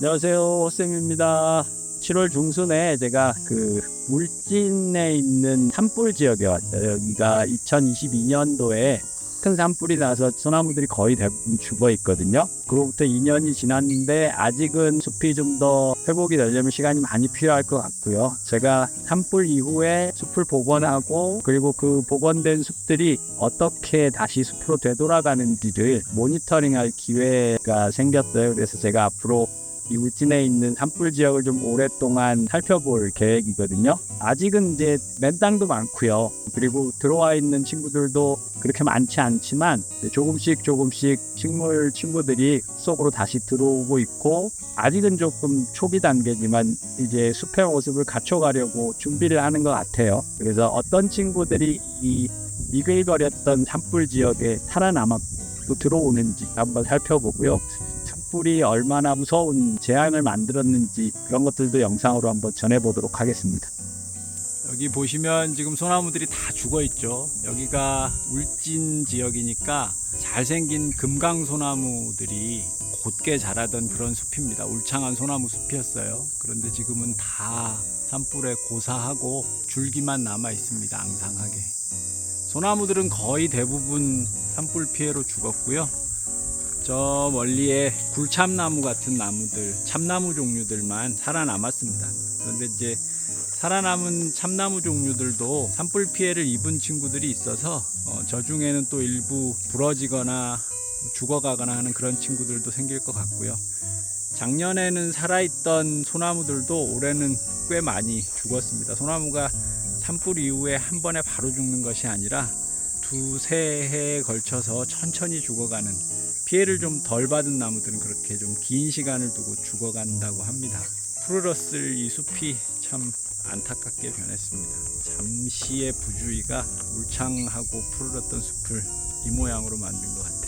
안녕하세요, 호쌤입니다. 7월 중순에 제가 울진에 있는 산불 지역에 왔어요. 여기가 2022년도에 큰 산불이 나서 소나무들이 거의 대부분 죽어 있거든요. 그로부터 2년이 지났는데 아직은 숲이 좀 더 회복이 되려면 시간이 많이 필요할 것 같고요. 제가 산불 이후에 숲을 복원하고 그리고 그 복원된 숲들이 어떻게 다시 숲으로 되돌아가는지를 모니터링할 기회가 생겼어요. 그래서 제가 앞으로 이 울진에 있는 산불 지역을 좀 오랫동안 살펴볼 계획이거든요. 아직은 이제 맨 땅도 많고요. 그리고 들어와 있는 친구들도 그렇게 많지 않지만 조금씩 식물 친구들이 속으로 다시 들어오고 있고, 아직은 조금 초기 단계지만 이제 숲의 모습을 갖춰가려고 준비를 하는 것 같아요. 그래서 어떤 친구들이 이 이글거렸던 산불 지역에 살아남았고 또 들어오는지 한번 살펴보고요. 산불이 얼마나 무서운 재앙을 만들었는지 그런 것들도 영상으로 한번 전해보도록 하겠습니다. 여기 보시면 지금 소나무들이 다 죽어 있죠. 여기가 울진 지역이니까 잘생긴 금강소나무들이 곧게 자라던 그런 숲입니다. 울창한 소나무 숲이었어요. 그런데 지금은 다 산불에 고사하고 줄기만 남아 있습니다. 앙상하게. 소나무들은 거의 대부분 산불 피해로 죽었고요. 저 멀리에 굴참나무 같은 나무들, 참나무 종류들만 살아남았습니다. 그런데 이제 살아남은 참나무 종류들도 산불 피해를 입은 친구들이 있어서 저 중에는 또 일부 부러지거나 죽어가거나 하는 그런 친구들도 생길 것 같고요. 작년에는 살아있던 소나무들도 올해는 꽤 많이 죽었습니다. 소나무가 산불 이후에 한 번에 바로 죽는 것이 아니라 두세 해에 걸쳐서 천천히 죽어가는, 피해를 좀 덜 받은 나무들은 그렇게 좀 긴 시간을 두고 죽어간다고 합니다. 푸르렀을 이 숲이 참 안타깝게 변했습니다. 잠시의 부주의가 울창하고 푸르렀던 숲을 이 모양으로 만든 것 같아요.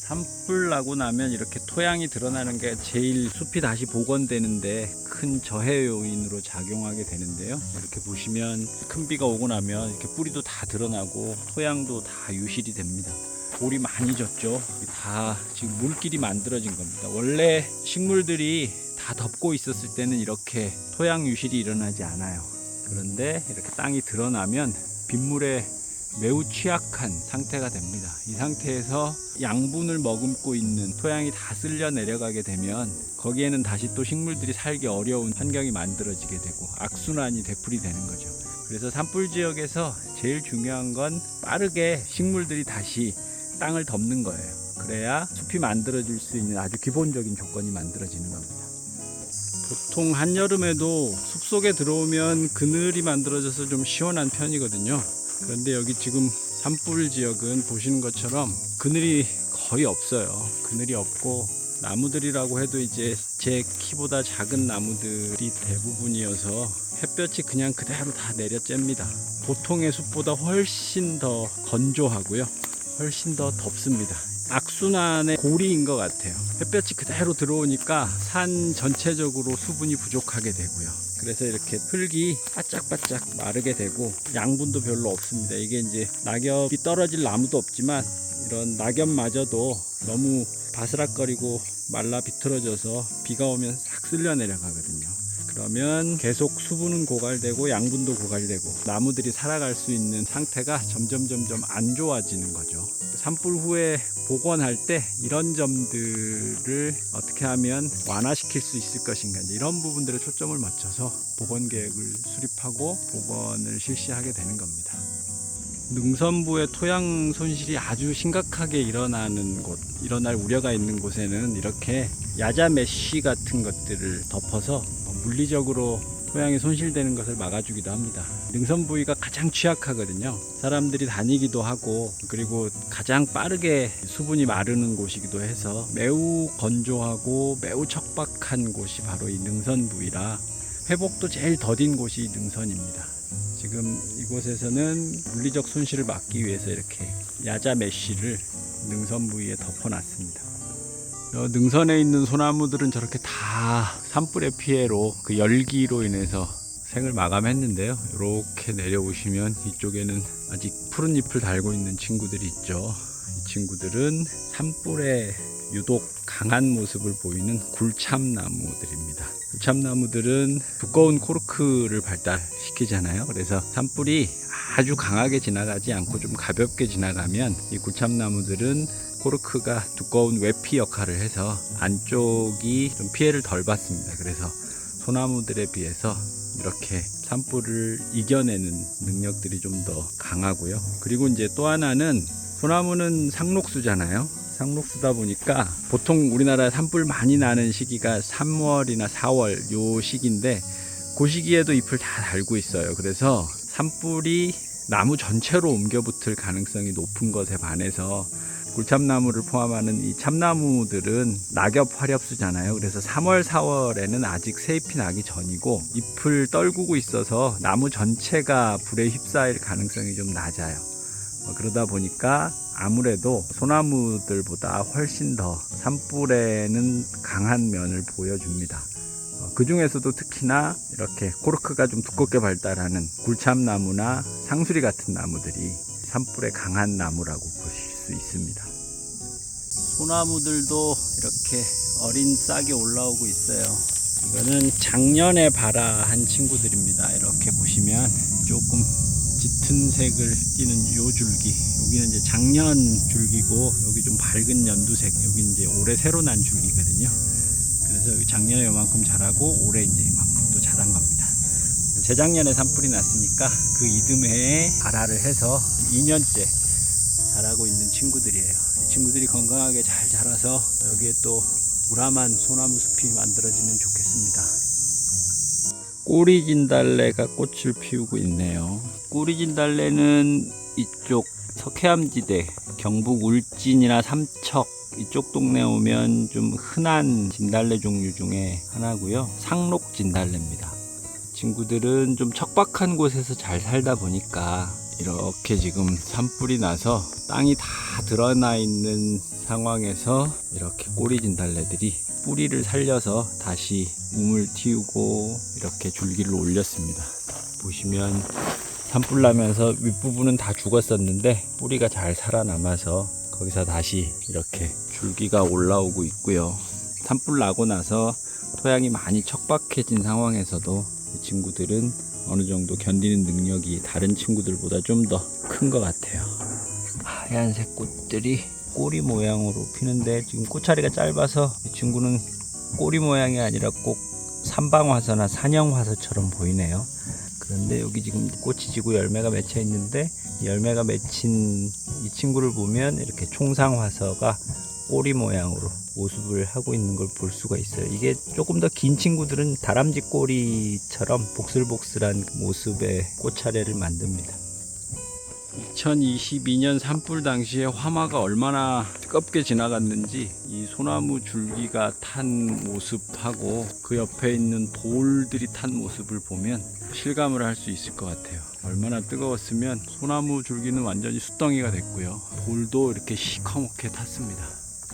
산불 나고 나면 이렇게 토양이 드러나는 게 제일 숲이 다시 복원되는데 큰 저해 요인으로 작용하게 되는데요. 이렇게 보시면 큰 비가 오고 나면 이렇게 뿌리도 다 드러나고 토양도 다 유실이 됩니다. 돌이 많이 졌죠. 다 지금 물길이 만들어진 겁니다. 원래 식물들이 다 덮고 있었을 때는 이렇게 토양 유실이 일어나지 않아요. 그런데 이렇게 땅이 드러나면 빗물에 매우 취약한 상태가 됩니다. 이 상태에서 양분을 머금고 있는 토양이 다 쓸려 내려가게 되면 거기에는 다시 또 식물들이 살기 어려운 환경이 만들어지게 되고 악순환이 되풀이 되는 거죠. 그래서 산불 지역에서 제일 중요한 건 빠르게 식물들이 다시 땅을 덮는 거예요. 그래야 숲이 만들어질 수 있는 아주 기본적인 조건이 만들어지는 겁니다. 보통 한여름에도 숲속에 들어오면 그늘이 만들어져서 좀 시원한 편이거든요. 그런데 여기 지금 산불 지역은 보시는 것처럼 그늘이 거의 없어요. 그늘이 없고 나무들이라고 해도 이제 제 키보다 작은 나무들이 대부분이어서 햇볕이 그냥 그대로 다 내려쬐니다. 보통의 숲보다 훨씬 더 건조하고요. 훨씬 더 덥습니다. 악순환의 고리인 것 같아요. 햇볕이 그대로 들어오니까 산 전체적으로 수분이 부족하게 되고요. 그래서 이렇게 흙이 바짝바짝 마르게 되고 양분도 별로 없습니다. 이게 이제 낙엽이 떨어질 나무도 없지만 이런 낙엽마저도 너무 바스락거리고 말라 비틀어져서 비가 오면 싹 쓸려 내려가거든요. 그러면 계속 수분은 고갈되고 양분도 고갈되고 나무들이 살아갈 수 있는 상태가 점점 안 좋아지는 거죠. 산불 후에 복원할 때 이런 점들을 어떻게 하면 완화시킬 수 있을 것인가, 이런 부분들에 초점을 맞춰서 복원 계획을 수립하고 복원을 실시하게 되는 겁니다. 능선부의 토양 손실이 아주 심각하게 일어날 우려가 있는 곳에는 이렇게 야자 메쉬 같은 것들을 덮어서 물리적으로 토양이 손실되는 것을 막아주기도 합니다. 능선 부위가 가장 취약하거든요. 사람들이 다니기도 하고 그리고 가장 빠르게 수분이 마르는 곳이기도 해서 매우 건조하고 매우 척박한 곳이 바로 이 능선 부위라 회복도 제일 더딘 곳이 능선입니다. 지금 이곳에서는 물리적 손실을 막기 위해서 이렇게 야자 메쉬를 능선 부위에 덮어놨습니다. 능선에 있는 소나무들은 저렇게 다 산불의 피해로 그 열기로 인해서 생을 마감했는데요. 이렇게 내려오시면 이쪽에는 아직 푸른 잎을 달고 있는 친구들이 있죠. 이 친구들은 산불에 유독 강한 모습을 보이는 굴참나무들입니다. 굴참나무들은 두꺼운 코르크를 발달시키잖아요. 그래서 산불이 아주 강하게 지나가지 않고 좀 가볍게 지나가면 이 굴참나무들은 코르크가 두꺼운 외피 역할을 해서 안쪽이 좀 피해를 덜 받습니다. 그래서 소나무들에 비해서 이렇게 산불을 이겨내는 능력들이 좀 더 강하고요. 그리고 이제 또 하나는 소나무는 상록수잖아요. 상록수다 보니까 보통 우리나라 산불 많이 나는 시기가 3월이나 4월 요 시기인데 그 시기에도 잎을 다 달고 있어요. 그래서 산불이 나무 전체로 옮겨 붙을 가능성이 높은 것에 반해서 굴참나무를 포함하는 이 참나무들은 낙엽 화렵수잖아요. 그래서 3월, 4월에는 아직 새잎이 나기 전이고 잎을 떨구고 있어서 나무 전체가 불에 휩싸일 가능성이 좀 낮아요. 그러다 보니까 아무래도 소나무들보다 훨씬 더 산불에는 강한 면을 보여줍니다. 그 중에서도 특히나 이렇게 코르크가 좀 두껍게 발달하는 굴참나무나 상수리 같은 나무들이 산불에 강한 나무라고 보실 수 있습니다. 소나무들도 이렇게 어린 싹이 올라오고 있어요. 이거는 작년에 발아한 친구들입니다. 이렇게 보시면 조금 짙은 색을 띠는 요 줄기, 여기는 이제 작년 줄기고 여기 좀 밝은 연두색, 여기 이제 올해 새로 난 줄기거든요. 그래서 여기 작년에 요만큼 자라고 올해 이제 이만큼 또 자란 겁니다. 재작년에 산불이 났으니까 그 이듬해에 발아를 해서 2년째 자라고 있는 친구들이에요. 이 친구들이 건강하게 잘 자라서 여기에 또 우람한 소나무 숲이 만들어지면 좋겠습니다. 꼬리진달래가 꽃을 피우고 있네요. 꼬리진달래는 이쪽 석회암지대, 경북 울진이나 삼척 이쪽 동네 오면 좀 흔한 진달래 종류 중에 하나고요. 상록진달래입니다. 친구들은 좀 척박한 곳에서 잘 살다 보니까 이렇게 지금 산불이 나서 땅이 다 드러나 있는 상황에서 이렇게 꼬리진달래들이 뿌리를 살려서 다시 몸을 틔우고 이렇게 줄기를 올렸습니다. 보시면 산불 나면서 윗부분은 다 죽었었는데 뿌리가 잘 살아남아서 거기서 다시 이렇게 줄기가 올라오고 있고요. 산불 나고 나서 토양이 많이 척박해진 상황에서도 이 친구들은 어느 정도 견디는 능력이 다른 친구들보다 좀 더 큰 것 같아요. 하얀색 꽃들이 꼬리 모양으로 피는데 지금 꽃차리가 짧아서 이 친구는 꼬리 모양이 아니라 꼭 삼방화서나 산영화서처럼 보이네요. 그런데 여기 지금 꽃이 지고 열매가 맺혀 있는데 열매가 맺힌 이 친구를 보면 이렇게 총상화서가 꼬리 모양으로 모습을 하고 있는 걸 볼 수가 있어요. 이게 조금 더 긴 친구들은 다람쥐 꼬리처럼 복슬복슬한 모습의 꽃차례를 만듭니다. 2022년 산불 당시에 화마가 얼마나 뜨겁게 지나갔는지 이 소나무 줄기가 탄 모습하고 그 옆에 있는 돌들이 탄 모습을 보면 실감을 할 수 있을 것 같아요. 얼마나 뜨거웠으면 소나무 줄기는 완전히 숯덩이가 됐고요. 돌도 이렇게 시커멓게 탔습니다.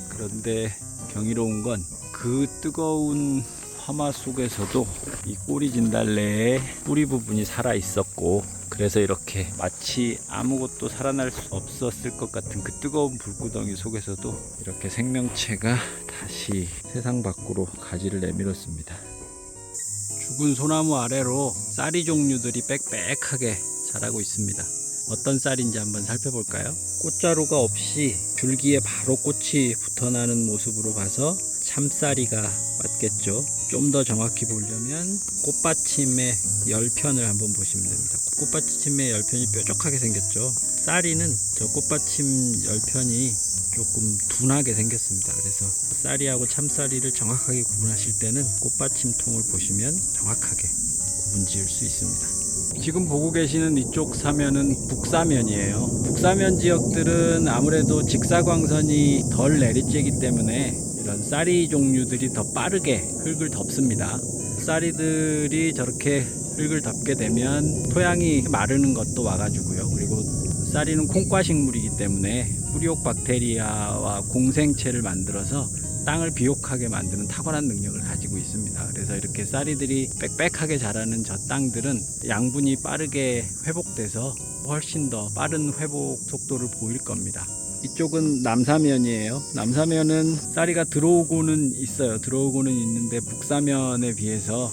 그런데 경이로운 건 그 뜨거운 화마 속에서도 이 꼬리진달래의 뿌리 부분이 살아 있었고 그래서 이렇게 마치 아무것도 살아날 수 없었을 것 같은 그 뜨거운 불구덩이 속에서도 이렇게 생명체가 다시 세상 밖으로 가지를 내밀었습니다. 죽은 소나무 아래로 쌀이 종류들이 빽빽하게 자라고 있습니다. 어떤 쌀인지 한번 살펴볼까요? 꽃자루가 없이 줄기에 바로 꽃이 붙어나는 모습으로 봐서 참쌀이가 맞겠죠. 좀 더 정확히 보려면 꽃받침의 열편을 한번 보시면 됩니다. 꽃받침의 열편이 뾰족하게 생겼죠. 쌀이는 저 꽃받침 열편이 조금 둔하게 생겼습니다. 그래서 쌀이하고 참쌀이를 정확하게 구분하실 때는 꽃받침통을 보시면 정확하게 구분 지을 수 있습니다. 지금 보고 계시는 이쪽 사면은 북사면이에요. 북사면 지역들은 아무래도 직사광선이 덜 내리쬐기 때문에 이런 쌀이 종류들이 더 빠르게 흙을 덮습니다. 쌀이들이 저렇게 흙을 덮게 되면 토양이 마르는 것도 와가지고요. 그리고 쌀이는 콩과식물이기 때문에 뿌리옥 박테리아와 공생체를 만들어서 땅을 비옥하게 만드는 탁월한 능력을 가지고 있습니다. 그래서 이렇게 쌀이들이 빽빽하게 자라는 저 땅들은 양분이 빠르게 회복돼서 훨씬 더 빠른 회복 속도를 보일 겁니다. 이쪽은 남사면이에요. 남사면은 쌀이가 들어오고는 있어요. 들어오고는 있는데 북사면에 비해서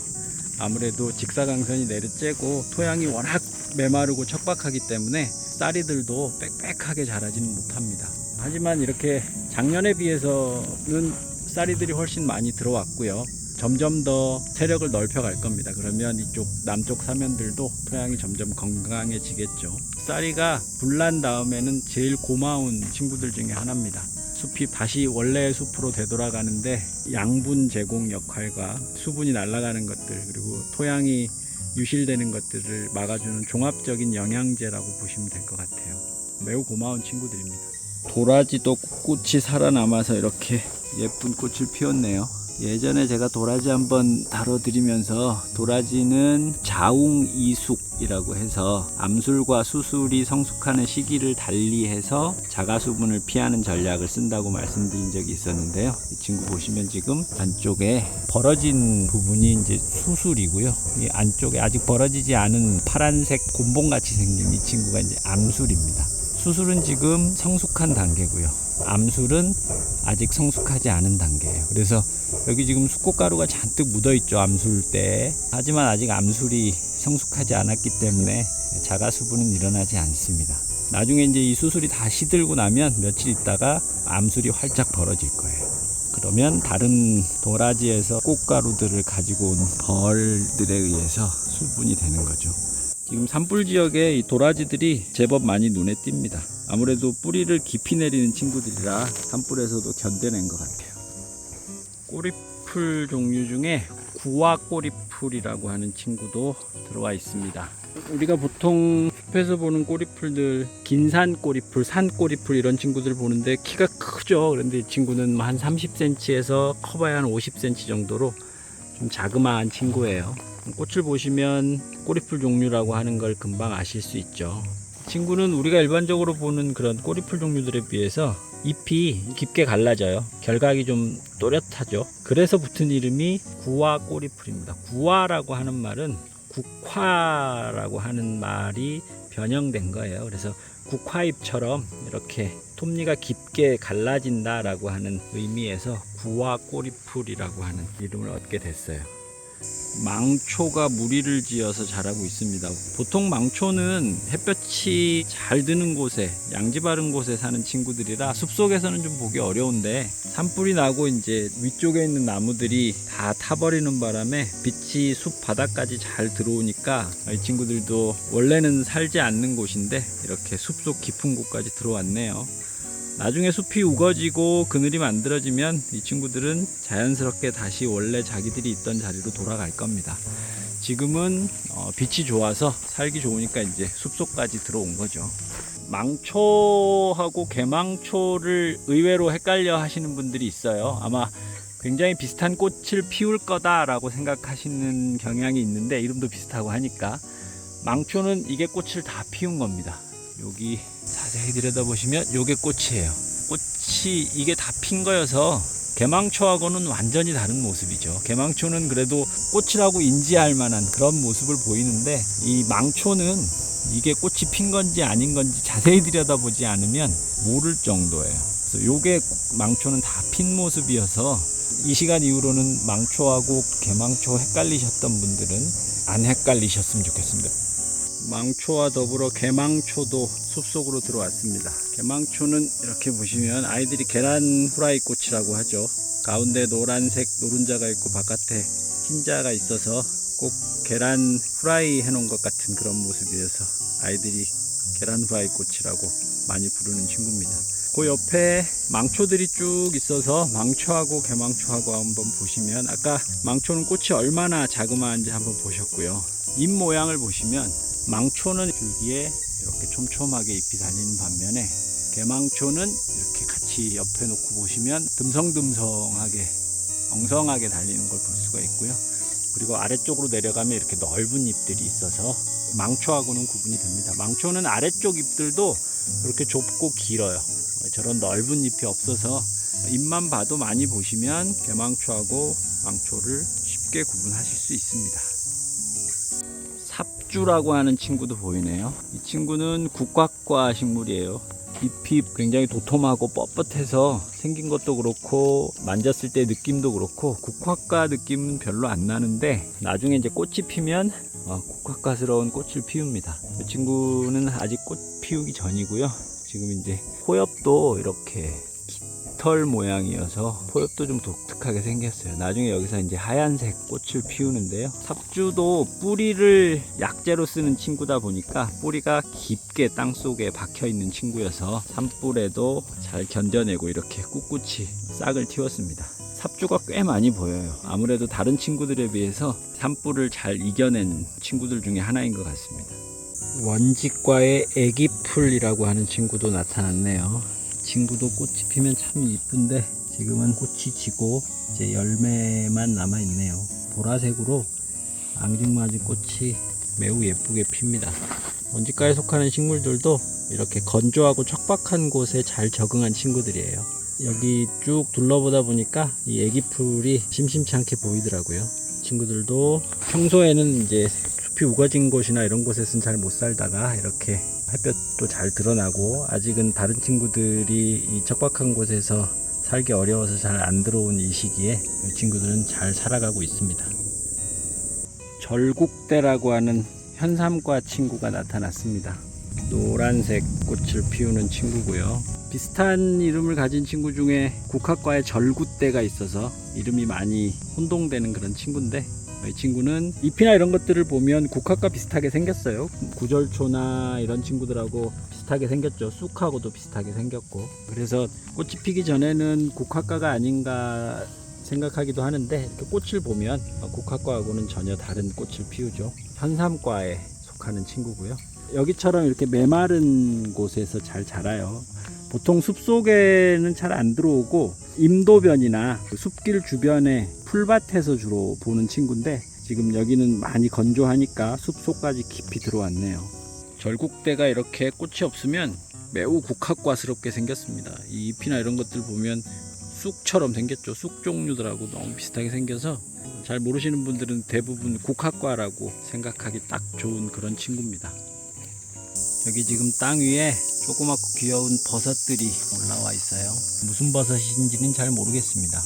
아무래도 직사광선이 내려쬐고 토양이 워낙 메마르고 척박하기 때문에 쌀이들도 빽빽하게 자라지는 못합니다. 하지만 이렇게 작년에 비해서는 쌀이들이 훨씬 많이 들어왔고요. 점점 더 세력을 넓혀 갈 겁니다. 그러면 이쪽 남쪽 사면들도 토양이 점점 건강해지겠죠. 쌀이가 불난 다음에는 제일 고마운 친구들 중에 하나입니다. 숲이 다시 원래의 숲으로 되돌아가는데 양분 제공 역할과 수분이 날아가는 것들 그리고 토양이 유실되는 것들을 막아주는 종합적인 영양제라고 보시면 될 것 같아요. 매우 고마운 친구들입니다. 도라지도 꽃이 살아남아서 이렇게 예쁜 꽃을 피웠네요. 예전에 제가 도라지 한번 다뤄드리면서 도라지는 자웅이숙이라고 해서 암술과 수술이 성숙하는 시기를 달리해서 자가수분을 피하는 전략을 쓴다고 말씀드린 적이 있었는데요. 이 친구 보시면 지금 안쪽에 벌어진 부분이 이제 수술이고요. 이 안쪽에 아직 벌어지지 않은 파란색 곤봉같이 생긴 이 친구가 이제 암술입니다. 수술은 지금 성숙한 단계고요. 암술은 아직 성숙하지 않은 단계예요. 그래서 여기 지금 수꽃가루가 잔뜩 묻어있죠. 암술대에. 하지만 아직 암술이 성숙하지 않았기 때문에 자가수분은 일어나지 않습니다. 나중에 이제 이 수술이 다 시들고 나면 며칠 있다가 암술이 활짝 벌어질 거예요. 그러면 다른 도라지에서 꽃가루들을 가지고 온 벌들에 의해서 수분이 되는 거죠. 지금 산불 지역에 이 도라지들이 제법 많이 눈에 띕니다. 아무래도 뿌리를 깊이 내리는 친구들이라 산불에서도 견뎌낸 것 같아요. 꼬리풀 종류 중에 구화 꼬리풀이라고 하는 친구도 들어와 있습니다. 우리가 보통 숲에서 보는 꼬리풀들, 긴산 꼬리풀, 산 꼬리풀 이런 친구들 보는데 키가 크죠. 그런데 이 친구는 한 30cm에서 커봐야 한 50cm 정도로 좀 자그마한 친구예요. 꽃을 보시면 꼬리풀 종류라고 하는 걸 금방 아실 수 있죠. 친구는 우리가 일반적으로 보는 그런 꼬리풀 종류들에 비해서 잎이 깊게 갈라져요. 결각이 좀 또렷하죠. 그래서 붙은 이름이 구화 꼬리풀입니다. 구화라고 하는 말은 국화라고 하는 말이 변형된 거예요. 그래서 국화잎처럼 이렇게 톱니가 깊게 갈라진다라고 하는 의미에서 구화 꼬리풀이라고 하는 이름을 얻게 됐어요. 망초가 무리를 지어서 자라고 있습니다. 보통 망초는 햇볕이 잘 드는 곳에, 양지 바른 곳에 사는 친구들이라 숲속에서는 좀 보기 어려운데 산불이 나고 이제 위쪽에 있는 나무들이 다 타버리는 바람에 빛이 숲 바닥까지 잘 들어오니까 이 친구들도 원래는 살지 않는 곳인데 이렇게 숲속 깊은 곳까지 들어왔네요. 나중에 숲이 우거지고 그늘이 만들어지면 이 친구들은 자연스럽게 다시 원래 자기들이 있던 자리로 돌아갈 겁니다. 지금은 빛이 좋아서 살기 좋으니까 이제 숲속까지 들어온 거죠. 망초하고 개망초를 의외로 헷갈려 하시는 분들이 있어요. 아마 굉장히 비슷한 꽃을 피울 거다라고 생각하시는 경향이 있는데 이름도 비슷하고 하니까 망초는 이게 꽃을 다 피운 겁니다. 여기 자세히 들여다보시면 요게 꽃이에요. 꽃이 이게 다 핀 거여서 개망초하고는 완전히 다른 모습이죠. 개망초는 그래도 꽃이라고 인지할 만한 그런 모습을 보이는데 이 망초는 이게 꽃이 핀 건지 아닌 건지 자세히 들여다보지 않으면 모를 정도예요. 그래서 요게 망초는 다 핀 모습이어서 이 시간 이후로는 망초하고 개망초 헷갈리셨던 분들은 안 헷갈리셨으면 좋겠습니다. 망초와 더불어 개망초도 숲속으로 들어왔습니다. 개망초는 이렇게 보시면 아이들이 계란 후라이 꽃이라고 하죠. 가운데 노란색 노른자가 있고 바깥에 흰자가 있어서 꼭 계란 후라이 해놓은 것 같은 그런 모습이어서 아이들이 계란 후라이 꽃이라고 많이 부르는 친구입니다. 그 옆에 망초들이 쭉 있어서 망초하고 개망초하고 한번 보시면 아까 망초는 꽃이 얼마나 자그마한지 한번 보셨고요. 잎 모양을 보시면 망초는 줄기에 이렇게 촘촘하게 잎이 달리는 반면에 개망초는 이렇게 같이 옆에 놓고 보시면 듬성듬성하게 엉성하게 달리는 걸 볼 수가 있고요. 그리고 아래쪽으로 내려가면 이렇게 넓은 잎들이 있어서 망초하고는 구분이 됩니다. 망초는 아래쪽 잎들도 이렇게 좁고 길어요. 저런 넓은 잎이 없어서 잎만 봐도 많이 보시면 개망초하고 망초를 쉽게 구분하실 수 있습니다. 삽주라고 하는 친구도 보이네요. 이 친구는 국화과 식물이에요. 잎이 굉장히 도톰하고 뻣뻣해서 생긴 것도 그렇고 만졌을 때 느낌도 그렇고 국화과 느낌은 별로 안 나는데 나중에 이제 꽃이 피면 국화과스러운 꽃을 피웁니다. 이 친구는 아직 꽃 피우기 전이고요. 지금 이제 포엽도 이렇게 깃털 모양이어서 포엽도 좀 독특하게 생겼어요. 나중에 여기서 이제 하얀색 꽃을 피우는데요. 삽주도 뿌리를 약재로 쓰는 친구다 보니까 뿌리가 깊게 땅 속에 박혀 있는 친구여서 산불에도 잘 견뎌내고 이렇게 꿋꿋이 싹을 틔웠습니다. 삽주가 꽤 많이 보여요. 아무래도 다른 친구들에 비해서 산불을 잘 이겨낸 친구들 중에 하나인 것 같습니다. 원직과의 애기풀이라고 하는 친구도 나타났네요. 친구도 꽃이 피면 참 이쁜데 지금은 꽃이 지고 이제 열매만 남아 있네요. 보라색으로 앙증맞은 꽃이 매우 예쁘게 핍니다. 원직과에 속하는 식물들도 이렇게 건조하고 척박한 곳에 잘 적응한 친구들이에요. 여기 쭉 둘러보다 보니까 이 애기풀이 심심치 않게 보이더라고요. 친구들도 평소에는 이제 숲이 우거진 곳이나 이런 곳에서는 잘 못 살다가 이렇게 햇볕도 잘 드러나고 아직은 다른 친구들이 이 척박한 곳에서 살기 어려워서 잘 안 들어온 이 시기에 이 친구들은 잘 살아가고 있습니다. 절국대라고 하는 현삼과 친구가 나타났습니다. 노란색 꽃을 피우는 친구고요. 비슷한 이름을 가진 친구 중에 국화과의 절구대가 있어서 이름이 많이 혼동되는 그런 친구인데 이 친구는 잎이나 이런 것들을 보면 국화과 비슷하게 생겼어요. 구절초나 이런 친구들하고 비슷하게 생겼죠. 쑥하고도 비슷하게 생겼고 그래서 꽃이 피기 전에는 국화과가 아닌가 생각하기도 하는데 이렇게 꽃을 보면 국화과하고는 전혀 다른 꽃을 피우죠. 현삼과에 속하는 친구고요. 여기처럼 이렇게 메마른 곳에서 잘 자라요. 보통 숲속에는 잘 안 들어오고 임도변이나 숲길 주변에 풀밭에서 주로 보는 친구인데 지금 여기는 많이 건조하니까 숲속까지 깊이 들어왔네요. 절국대가 이렇게 꽃이 없으면 매우 국화과스럽게 생겼습니다. 이 잎이나 이런 것들 보면 쑥처럼 생겼죠. 쑥 종류들하고 너무 비슷하게 생겨서 잘 모르시는 분들은 대부분 국화과라고 생각하기 딱 좋은 그런 친구입니다. 여기 지금 땅 위에 조그맣고 귀여운 버섯들이 올라와 있어요. 무슨 버섯인지는 잘 모르겠습니다.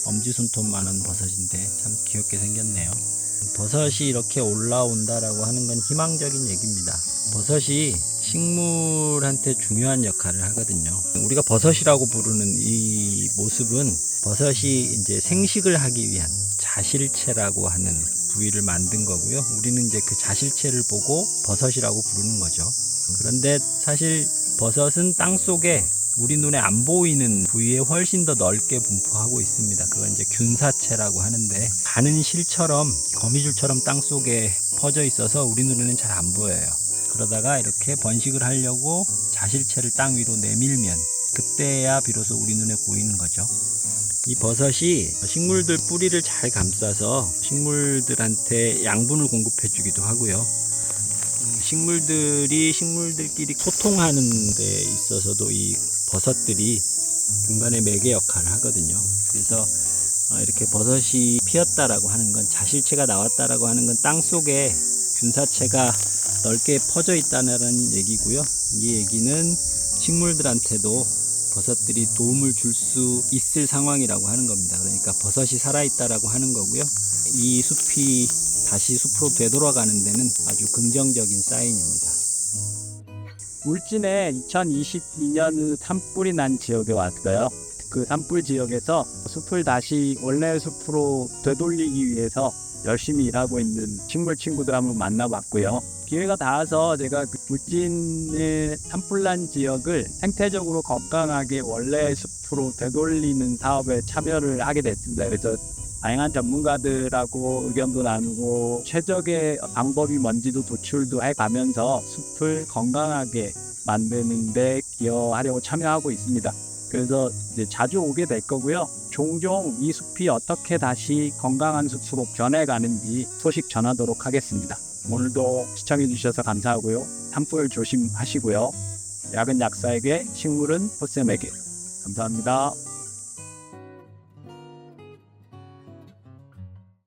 엄지손톱만한 버섯인데 참 귀엽게 생겼네요. 버섯이 이렇게 올라온다라고 하는 건 희망적인 얘기입니다. 버섯이 식물한테 중요한 역할을 하거든요. 우리가 버섯이라고 부르는 이 모습은 버섯이 이제 생식을 하기 위한 자실체라고 하는 부위를 만든 거고요. 우리는 이제 그 자실체를 보고 버섯이라고 부르는 거죠. 그런데 사실 버섯은 땅 속에 우리 눈에 안 보이는 부위에 훨씬 더 넓게 분포하고 있습니다. 그걸 이제 균사체라고 하는데 가는 실처럼 거미줄처럼 땅 속에 퍼져 있어서 우리 눈에는 잘 안 보여요. 그러다가 이렇게 번식을 하려고 자실체를 땅 위로 내밀면 그때야 비로소 우리 눈에 보이는 거죠. 이 버섯이 식물들 뿌리를 잘 감싸서 식물들한테 양분을 공급해 주기도 하고요. 식물들이 식물들끼리 소통하는 데 있어서도 이 버섯들이 중간에 매개 역할을 하거든요. 그래서 이렇게 버섯이 피었다라고 하는 건 자실체가 나왔다라고 하는 건 땅 속에 균사체가 넓게 퍼져 있다는 얘기고요. 이 얘기는 식물들한테도 버섯들이 도움을 줄 수 있을 상황이라고 하는 겁니다. 그러니까 버섯이 살아있다라고 하는 거고요. 이 숲이 다시 숲으로 되돌아가는 데는 아주 긍정적인 사인입니다. 울진에 2022년 산불이 난 지역에 왔어요. 그 산불 지역에서 숲을 다시 원래의 숲으로 되돌리기 위해서 열심히 일하고 있는 식물 친구들 한번 만나봤고요. 기회가 닿아서 제가 그 울진의 산불난 지역을 생태적으로 건강하게 원래의 숲으로 되돌리는 사업에 참여를 하게 됐습니다. 그래서 다양한 전문가들하고 의견도 나누고 최적의 방법이 뭔지도 도출도 해가면서 숲을 건강하게 만드는 데 기여하려고 참여하고 있습니다. 그래서 이제 자주 오게 될 거고요. 종종 이 숲이 어떻게 다시 건강한 숲으로 변해가는지 소식 전하도록 하겠습니다. 오늘도 시청해 주셔서 감사하고요. 산불 조심하시고요. 약은 약사에게, 식물은 포쌤에게. 감사합니다.